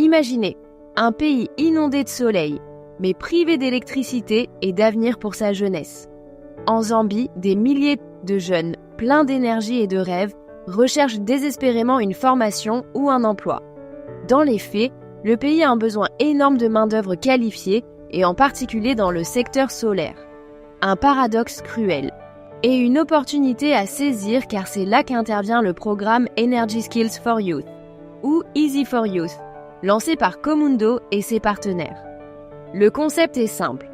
Imaginez un pays inondé de soleil, mais privé d'électricité et d'avenir pour sa jeunesse. En Zambie, des milliers de jeunes, pleins d'énergie et de rêves, recherchent désespérément une formation ou un emploi. Dans les faits, le pays a un besoin énorme de main-d'œuvre qualifiée et en particulier dans le secteur solaire. Un paradoxe cruel. Et une opportunité à saisir car c'est là qu'intervient le programme Energy Skills for Youth, ou Easy for Youth, lancé par Comundo et ses partenaires. Le concept est simple,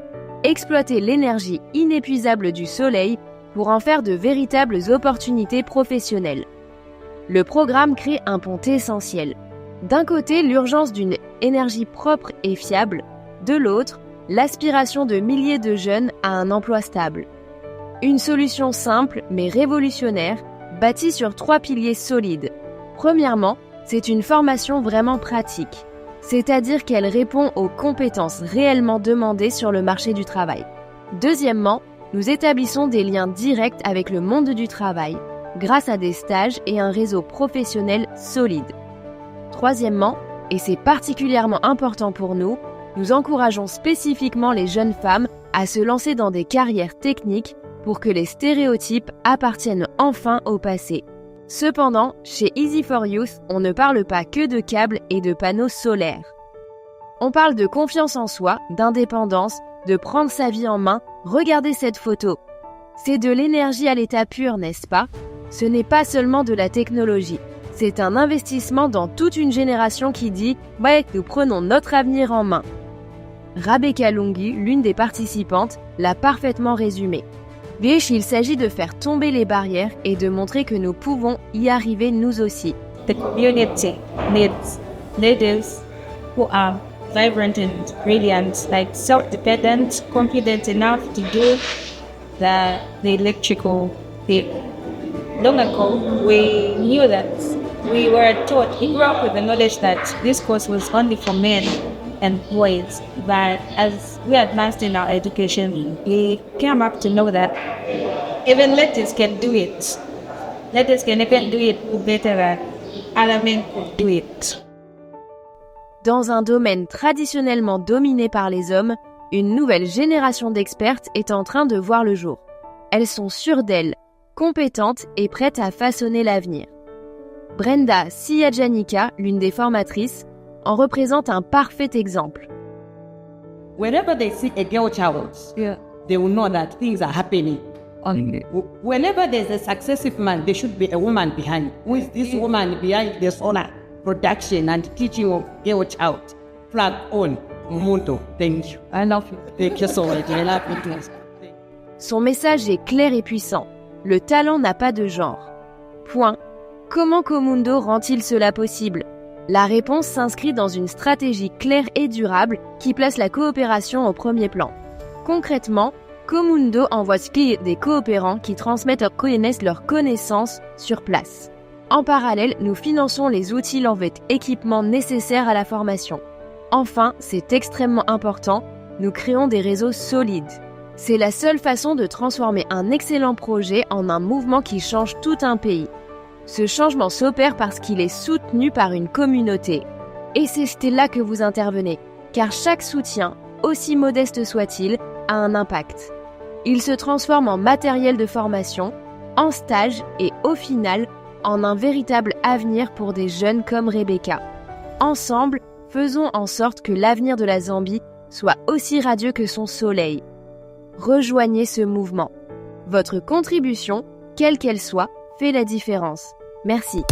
exploiter l'énergie inépuisable du soleil pour en faire de véritables opportunités professionnelles. Le programme crée un pont essentiel. D'un côté, l'urgence d'une énergie propre et fiable, de l'autre, l'aspiration de milliers de jeunes à un emploi stable. Une solution simple mais révolutionnaire, bâtie sur 3 piliers solides. Premièrement, c'est une formation vraiment pratique, c'est-à-dire qu'elle répond aux compétences réellement demandées sur le marché du travail. Deuxièmement, nous établissons des liens directs avec le monde du travail, grâce à des stages et un réseau professionnel solide. Troisièmement, et c'est particulièrement important pour nous, nous encourageons spécifiquement les jeunes femmes à se lancer dans des carrières techniques pour que les stéréotypes appartiennent enfin au passé. Cependant, chez Easy for Youth, on ne parle pas que de câbles et de panneaux solaires. On parle de confiance en soi, d'indépendance, de prendre sa vie en main. Regardez cette photo. C'est de l'énergie à l'état pur, n'est-ce pas? Ce n'est pas seulement de la technologie. C'est un investissement dans toute une génération qui dit « Ouais, nous prenons notre avenir en main ». Rebecca Lungi, l'une des participantes, l'a parfaitement résumé. Il s'agit de faire tomber les barrières et de montrer que nous pouvons y arriver nous aussi. The community needs leaders who are vibrant and brilliant, like self-dependent, confident enough to do the electrical thing. Long ago, we knew that we grew up with the knowledge that this course was only for men and boys, but as we advanced in our education, we came up to know that even ladies can do it. Ladies can even do it better than other men could do it. Dans un domaine traditionnellement dominé par les hommes, une nouvelle génération d'expertes est en train de voir le jour. Elles sont sûres d'elles, compétentes et prêtes à façonner l'avenir. Brenda Siajanika, l'une des formatrices, en représente un parfait exemple. Whenever they see a girl child, they will know that things are happening. Whenever there's a successive man, there should be a woman behind. Who is this woman behind the solar production and teaching of girl child? Flag on. Mundo. Thank you. I love you. Thank you so much. I love you. Son message est clair et puissant. Le talent n'a pas de genre. Point. Comment Comundo rend-il cela possible? La réponse s'inscrit dans une stratégie claire et durable qui place la coopération au premier plan. Concrètement, Comundo envoie des coopérants qui transmettent leurs connaissances sur place. En parallèle, nous finançons les outils équipements nécessaires à la formation. Enfin, c'est extrêmement important, nous créons des réseaux solides. C'est la seule façon de transformer un excellent projet en un mouvement qui change tout un pays. Ce changement s'opère parce qu'il est soutenu par une communauté. Et c'est là que vous intervenez, car chaque soutien, aussi modeste soit-il, a un impact. Il se transforme en matériel de formation, en stage et au final, en un véritable avenir pour des jeunes comme Rebecca. Ensemble, faisons en sorte que l'avenir de la Zambie soit aussi radieux que son soleil. Rejoignez ce mouvement. Votre contribution, quelle qu'elle soit, fait la différence. Merci.